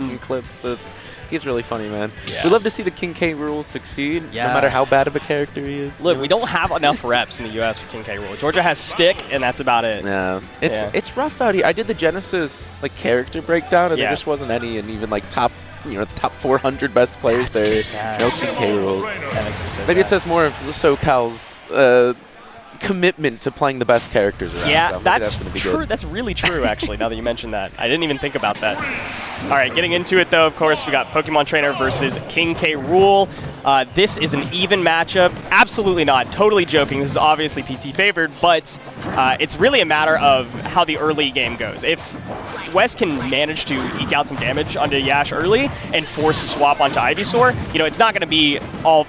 making clips. So he's really funny, man. Yeah. We love to see the King K. Rool succeed, no matter how bad of a character he is. Look, we don't have enough reps in the U.S. for King K. Rool. Georgia has Stick, and that's about it. Yeah, it's rough out here. I did the Genesis character breakdown, and there just wasn't any, and even top 400 best players there. Sad. No King K. Rools. That makes me so Maybe sad. it says more of SoCal's commitment to playing the best characters around. Yeah, so that's gonna be true. good. That's really true, actually, now that you mentioned that. I didn't even think about that. All right, getting into it, though, of course, we got Pokemon Trainer versus King K. Rool. This is an even matchup. Absolutely not. Totally joking. This is obviously PT favored, but it's really a matter of how the early game goes. If Wes can manage to eke out some damage onto Yash early and force a swap onto Ivysaur, it's not going to be all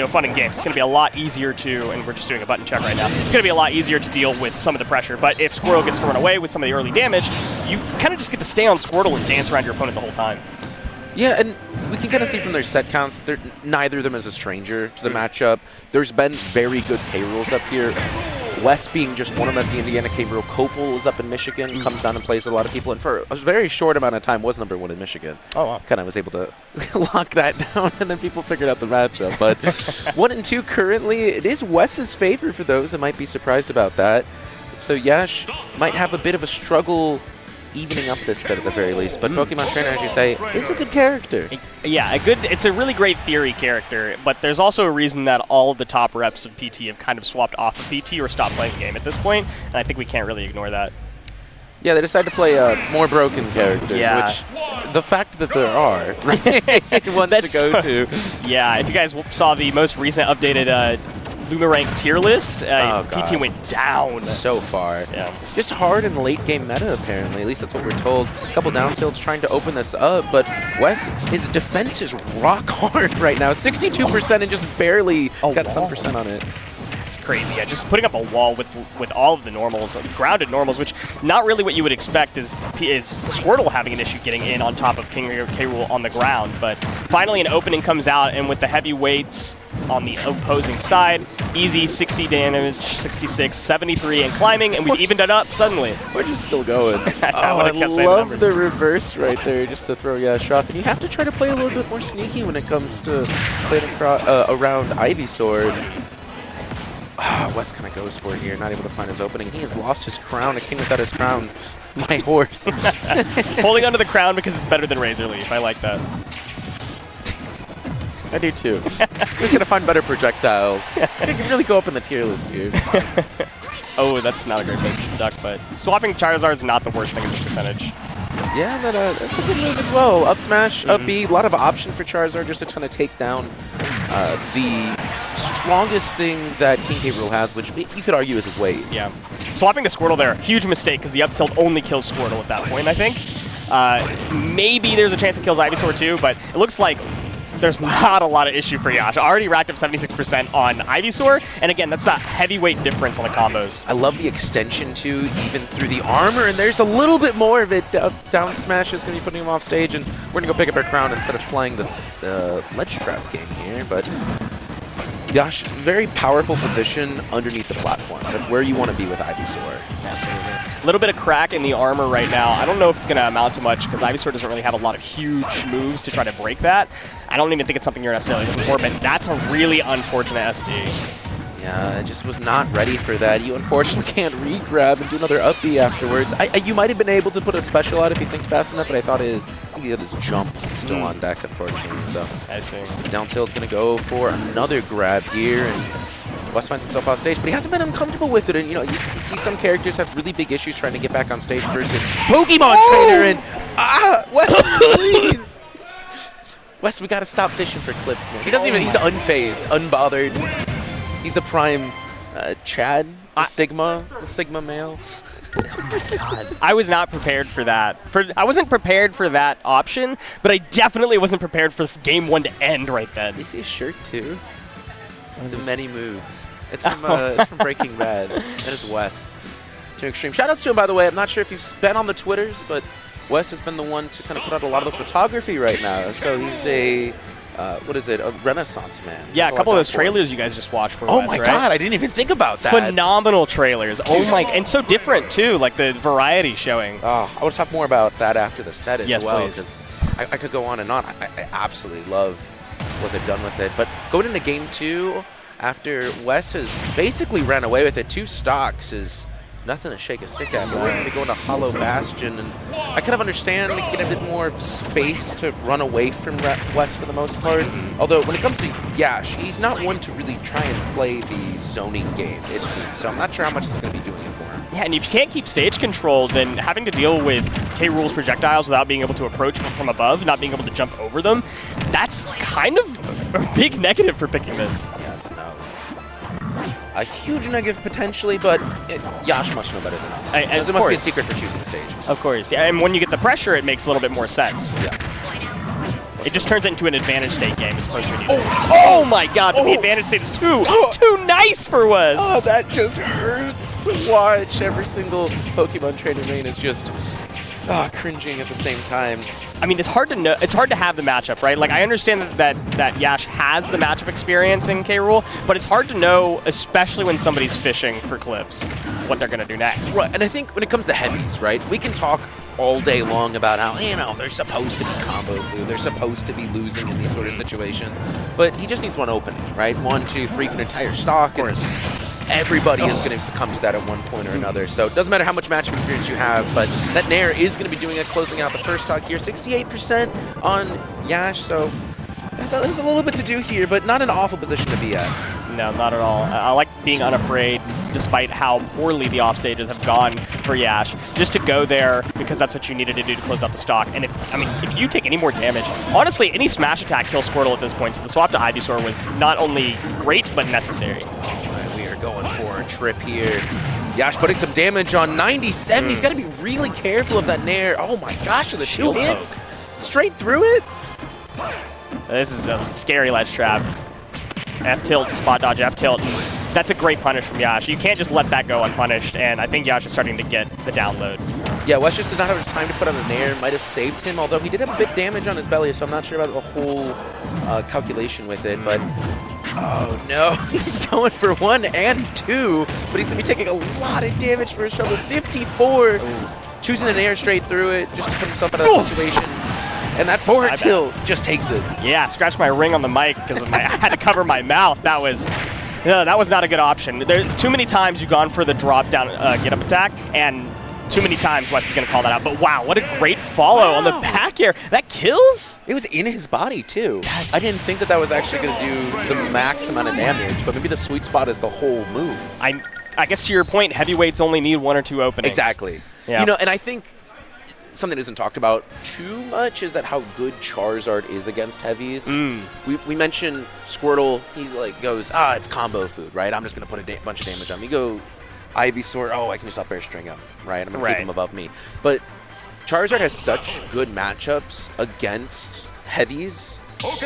fun and games. It's going to be a lot easier to, and we're just doing a button check right now, it's going to be a lot easier to deal with some of the pressure. But if Squirtle gets to run away with some of the early damage, you kind of just get to stay on Squirtle and dance around your opponent the whole time. Yeah, and we can kind of see from their set counts that neither of them is a stranger to the matchup. There's been very good K. Rools up here. Wes being just one of them as the Indiana K. Rool. Copel is up in Michigan, comes down and plays with a lot of people, and for a very short amount of time was #1 in Michigan. Oh, wow. Kind of was able to lock that down, and then people figured out the matchup. But 1 and 2 currently, it is Wes's favor for those that might be surprised about that. So Yash might have a bit of a struggle evening up this set at the very least. But Pokemon Trainer, as you say, is a good character. Yeah, it's a really great theory character, but there's also a reason that all of the top reps of PT have kind of swapped off of PT or stopped playing the game at this point, and I think we can't really ignore that. Yeah, they decided to play more broken characters, which the fact that there are, right, ones to go to. Yeah, if you guys saw the most recent updated Lumarank tier list, PT went down. So far. Yeah. Just hard in the late game meta, apparently. At least that's what we're told. A couple down tilts trying to open this up, but Wes, his defense is rock hard right now. 62% and just barely got some percent on it. It's crazy. Yeah, just putting up a wall with all of the normals, grounded normals, which not really what you would expect is Squirtle having an issue getting in on top of King K. Rool on the ground. But finally an opening comes out, and with the heavyweights on the opposing side, easy 60 damage, 66, 73, and climbing, and we've evened it up suddenly. We're just still going. I love the reverse right there just to throw Yash off. And you have to try to play a little bit more sneaky when it comes to playing around Ivysaur. Wes kind of goes for it here, not able to find his opening. He has lost his crown. A king without his crown. My horse. Holding onto the crown because it's better than Razor Leaf. I like that. I do too. We're just going to find better projectiles. I can really go up in the tier list here. Oh, that's not a great place to get stuck, but swapping Charizard is not the worst thing as a percentage. Yeah, that's a good move as well. Up smash, up B, a lot of option for Charizard just to kind of take down the strongest thing that King K. Rool has, which you could argue is his weight. Yeah. Swapping to Squirtle there, huge mistake, because the up tilt only kills Squirtle at that point, I think. Maybe there's a chance it kills Ivysaur too, but it looks like there's not a lot of issue for Yash. Already racked up 76% on Ivysaur, and again, that's that heavyweight difference on the combos. I love the extension too, even through the armor, and there's a little bit more of it. Down smash is going to be putting him off stage, and we're going to go pick up our crown instead of playing this ledge trap game here, but Yash, very powerful position underneath the platform. That's where you want to be with Ivysaur. Absolutely. A little bit of crack in the armor right now. I don't know if it's going to amount to much because Ivysaur doesn't really have a lot of huge moves to try to break that. I don't even think it's something you're necessarily looking for, but that's a really unfortunate SD. Yeah, I just was not ready for that. You unfortunately can't re-grab and do another up B afterwards. You might have been able to put a special out if you think fast enough, but I thought he had his jump still on deck, unfortunately. So I see. Down tilt going to go for another grab here, and Wes finds himself off stage, but he hasn't been uncomfortable with it. And you can see some characters have really big issues trying to get back on stage versus Pokemon Trainer. And Wes, please. Wes, we got to stop fishing for clips, man. He doesn't even. He's unfazed, unbothered. He's the prime Chad, the Sigma male. Oh my God. I was not prepared for that. I wasn't prepared for that option, but I definitely wasn't prepared for game one to end right then. You see his shirt too? The many moods. It's from Breaking Bad. That is Wes. To Extreme. Shoutouts to him, by the way. I'm not sure if you've been on the Twitters, but Wes has been the one to kind of put out a lot of the photography right now. So he's a a Renaissance man. Yeah, a couple of those trailers you guys just watched were Wes, right? God, I didn't even think about that. Phenomenal trailers. Oh my, and so different too, like the variety showing. Oh, I want to talk more about that after the set as well. Please. I could go on and on. I absolutely love what they've done with it. But going into game 2, after Wes has basically ran away with it, 2 stocks is nothing to shake a stick at. But we're going to go into Hollow Bastion, and I kind of understand get a bit more space to run away from Wes for the most part. Although when it comes to Yash, he's not one to really try and play the zoning game, it seems. So I'm not sure how much it's going to be doing it for him. Yeah, and if you can't keep stage control, then having to deal with K. Rool's projectiles without being able to approach from above, not being able to jump over them, that's kind of a big negative for picking this. Yes, no. A huge negative potentially, but Yash must know better than us. There must be a secret for choosing the stage. Of course, yeah. And when you get the pressure, it makes a little bit more sense. Yeah. It just turns it into an advantage state game as opposed to an oh my god, the advantage state is too nice for Wes. Oh, that just hurts to watch. Every single Pokemon trainer main is just cringing at the same time. I mean, it's hard to know. It's hard to have the matchup, right? Like, I understand that Yash has the matchup experience in K. Rool, but it's hard to know, especially when somebody's fishing for clips, what they're going to do next. Right, and I think when it comes to heavies, right, we can talk all day long about how, they're supposed to be combo food, they're supposed to be losing in these sort of situations, but he just needs one opening, right? 1, 2, 3 for an entire stock. Of course. Everybody is going to succumb to that at one point or another. So it doesn't matter how much matchup experience you have, but that Nair is going to be doing it, closing out the first stock here. 68% on Yash, so there's a little bit to do here, but not an awful position to be at. No, not at all. I like being unafraid, despite how poorly the off stages have gone for Yash, just to go there because that's what you needed to do to close out the stock. And if you take any more damage, honestly, any smash attack kills Squirtle at this point. So the swap to Ivysaur was not only great, but necessary. Going for a trip here. Yash putting some damage on 97. He's got to be really careful of that Nair. Oh my gosh, the 2 hits straight through it. This is a scary ledge trap. F-tilt, spot dodge, F-tilt. That's a great punish from Yash. You can't just let that go unpunished, and I think Yash is starting to get the download. Yeah, Wes just did not have time to put on a Nair. Might have saved him, although he did have a bit damage on his belly, so I'm not sure about the whole calculation with it, but oh no, he's going for 1 and 2, but he's going to be taking a lot of damage for his trouble. 54, choosing an Nair straight through it just to put himself out of that situation. And that forward tilt just takes it. Yeah, scratched my ring on the mic because I had to cover my mouth. That was not a good option. Too many times you've gone for the drop down get up attack, and too many times Wes is going to call that out. But wow, what a great follow on the back air. That kills? It was in his body, too. I didn't think that was actually going to do the max amount of damage, but maybe the sweet spot is the whole move. I guess to your point, heavyweights only need 1 or 2 openings. Exactly. Yeah. And I think something that isn't talked about too much is that how good Charizard is against heavies. We mentioned Squirtle. He goes, it's combo food, right? I'm just going to put a bunch of damage on him. You go Ivysaur, I can just up air string him, right? I'm going to keep him above me. But Charizard has such good matchups against heavies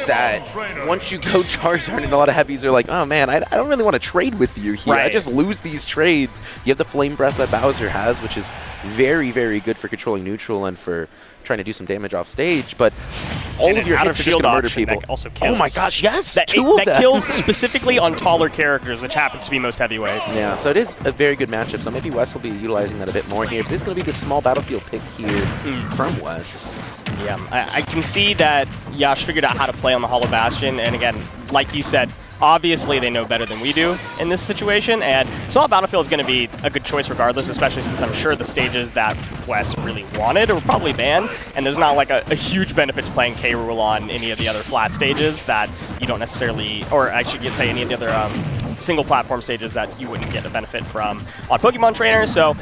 that once you go Charizard and a lot of heavies are like, oh man, I don't really want to trade with you here. I just lose these trades. You have the Flame Breath that Bowser has, which is very, very good for controlling neutral and for trying to do some damage off stage, but all of your hits are just going to murder people. Also kills. Oh my gosh, yes! That kills specifically on taller characters, which happens to be most heavyweights. Yeah, so it is a very good matchup, so maybe Wes will be utilizing that a bit more here. But this is going to be the small battlefield pick here from Wes. Yeah, I can see that Yash figured out how to play on the Hollow Bastion, and again, like you said, obviously they know better than we do in this situation, and Small Battlefield is going to be a good choice regardless, especially since I'm sure the stages that Wes really wanted were probably banned, and there's not like a huge benefit to playing K. Rool on any of the other flat stages that you don't necessarily, or I should say any of the other single platform stages that you wouldn't get a benefit from on Pokemon Trainer, so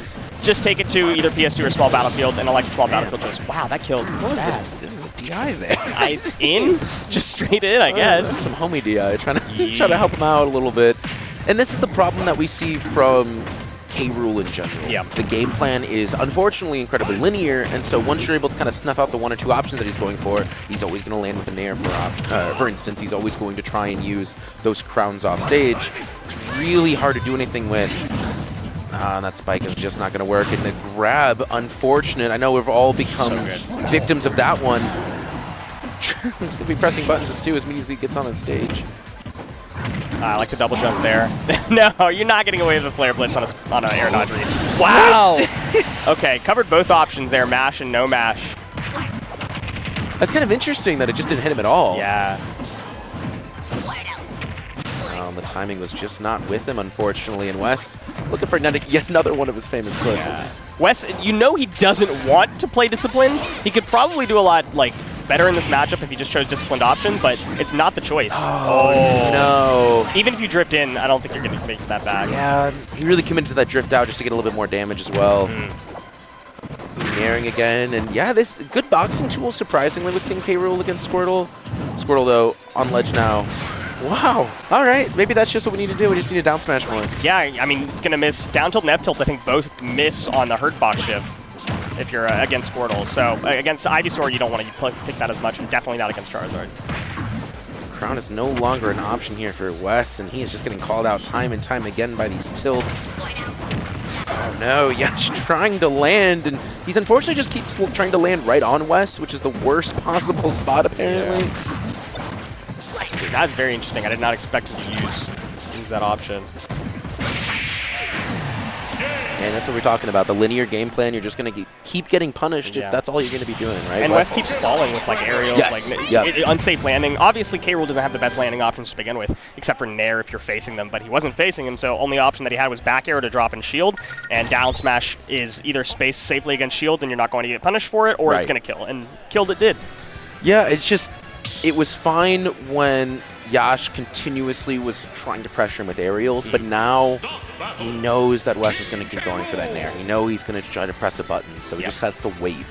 just take it to either PS2 or Small Battlefield, and I like the Small Battlefield choice. Wow, that killed fast. There was a DI there. Ice in? Just straight in, I guess. Some homie DI, trying to help him out a little bit. And this is the problem that we see from K. Rool in general. Yeah. The game plan is unfortunately incredibly linear, and so once you're able to kind of snuff out the 1 or 2 options that he's going for, he's always going to land with a Nair for instance. He's always going to try and use those crowns off stage. It's really hard to do anything with. That spike is just not going to work. And the grab, unfortunate. I know we've all become victims of that one. He's going to be pressing buttons too as soon as he gets on stage. I like the double jump there. No, you're not getting away with the Flare Blitz on an air dodge read. Wow! Okay, covered both options there, mash and no mash. That's kind of interesting that it just didn't hit him at all. Yeah. The timing was just not with him, unfortunately, and Wes looking for yet another one of his famous clips. Yeah. Wes, you know he doesn't want to play Disciplined. He could probably do a lot better in this matchup if he just chose Disciplined option, but it's not the choice. Oh, no. Even if you drift in, I don't think you're going to make that back. Yeah, he really committed to that drift out just to get a little bit more damage as well. Naring again, and yeah, this good boxing tool, surprisingly, with King K. Rool against Squirtle. Squirtle, though, on ledge now. Wow. All right. Maybe that's just what we need to do. We just need to down smash more. Yeah, I mean, it's going to miss. Down tilt and F tilt, I think, both miss on the hurt box shift if you're against Squirtle. So against Ivysaur, you don't want to pick that as much, and definitely not against Charizard. Crown is no longer an option here for Wes, and he is just getting called out time and time again by these tilts. Oh no, Yash trying to land, and he's unfortunately just keeps trying to land right on Wes, which is the worst possible spot, apparently. Yeah. That's very interesting. I did not expect him to use that option. And that's what we're talking about. The linear game plan, you're just going to keep getting punished if that's all you're going to be doing, right? And Wes keeps falling with aerials, unsafe landing. Obviously, K. Rool doesn't have the best landing options to begin with, except for Nair if you're facing them, but he wasn't facing him, so only option that he had was back air to drop and shield, and down smash is either spaced safely against shield and you're not going to get punished for it, or it's going to kill, and killed it did. Yeah, it's just, it was fine when Yash continuously was trying to pressure him with aerials, but now he knows that Wes is going to keep going for that Nair. He knows he's going to try to press a button, so he just has to wait.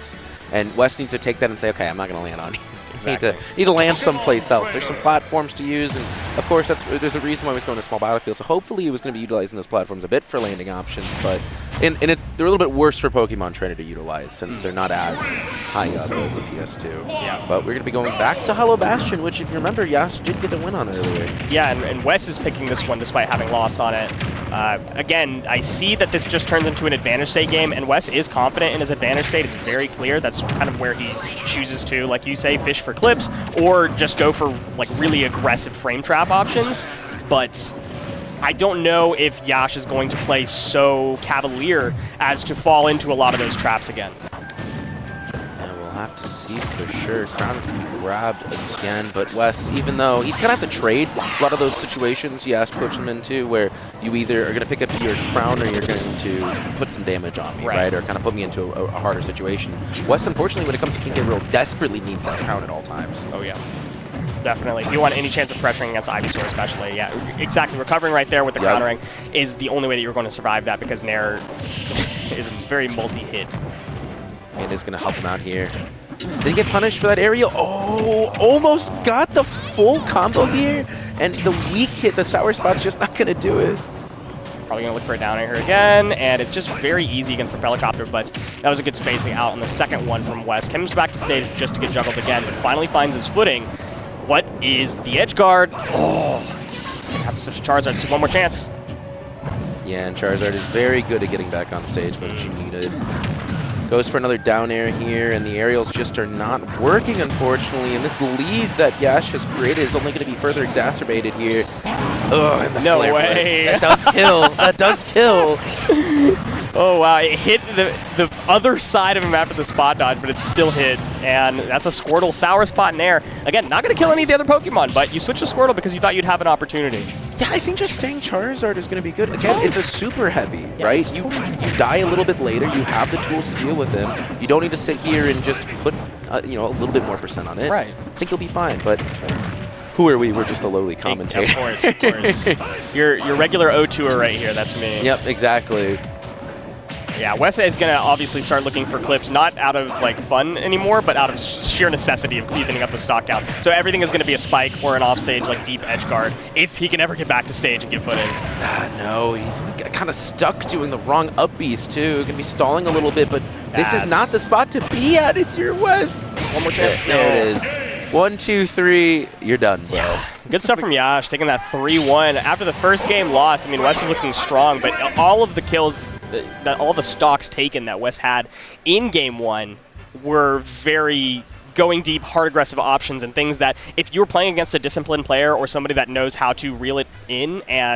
And Wes needs to take that and say, okay, I'm not going to land on you. Exactly. Need to land someplace else. There's some platforms to use, and of course there's a reason why he's going to small battlefield. So hopefully he was going to be utilizing those platforms a bit for landing options, but they're a little bit worse for Pokemon Trainer to utilize since they're not as high up as PS2. Yeah. But we're going to be going back to Hollow Bastion, which, if you remember, Yash did get a win on earlier. Yeah, and Wes is picking this one despite having lost on it. Again, I see that this just turns into an advantage state game, and Wes is confident in his advantage state. It's very clear. That's kind of where he chooses to, like you say, fish for clips or just go for really aggressive frame trap options. But I don't know if Yash is going to play so cavalier as to fall into a lot of those traps again. We'll have to see for sure. Crown is going to be grabbed again, but Wes, even though he's going to have to trade a lot of those situations Yash puts him into, where you either are going to pick up your Crown or you're going to put some damage on me, right? Or kind of put me into a harder situation. Wes, unfortunately, when it comes to King K. Rool, desperately needs that Crown at all times. Oh, yeah. Definitely. If you want any chance of pressuring against Ivysaur especially, yeah, exactly. Recovering right there with the countering is the only way that you're going to survive that, because Nair is a very multi-hit. And is going to help him out here. Did he get punished for that aerial? Oh, almost got the full combo here. And the weak hit, the sour spot's just not going to do it. Probably going to look for a down air here again, and it's just very easy against Propellicopter, but that was a good spacing out on the second one from Wes. Comes back to stage just to get juggled again, but finally finds his footing. What is the edge guard? Oh, have to switch to Charizard, so one more chance. Yeah, and Charizard is very good at getting back on stage when she needed. Goes for another down air here, and the aerials just are not working, unfortunately. And this lead that Yash has created is only going to be further exacerbated here. Oh, and the no flare way. That does kill. That does kill. Oh, wow. It hit the other side of him after the spot dodge, but it still hit. And that's a Squirtle sour spot in air. Again, not going to kill any of the other Pokemon, but you switched to Squirtle because you thought you'd have an opportunity. Yeah, I think just staying Charizard is going to be good. Again, it's a super heavy, right? You die a little bit later. You have the tools to deal with him. You don't need to sit here and just put a little bit more percent on it. Right. I think you'll be fine, but who are we? We're just a lowly commentator. Of course, of course. Your regular O2er right here, that's me. Yep, exactly. Yeah, Wes is going to obviously start looking for clips, not out of fun anymore, but out of sheer necessity of evening up the stock count. So everything is going to be a spike or an offstage, deep edge guard, if he can ever get back to stage and get footing. No, he's kind of stuck doing the wrong up Bs too. Going to be stalling a little bit, but this is not the spot to be at if you're Wes. One more chance. There it is. 1, 2, 3, you're done, bro. Yeah. Good stuff from Yash, taking that 3-1. After the first game loss, I mean, Wes was looking strong, but all of the kills, all the stocks taken that Wes had in game 1 were very going deep, hard aggressive options and things that if you were playing against a disciplined player or somebody that knows how to reel it in and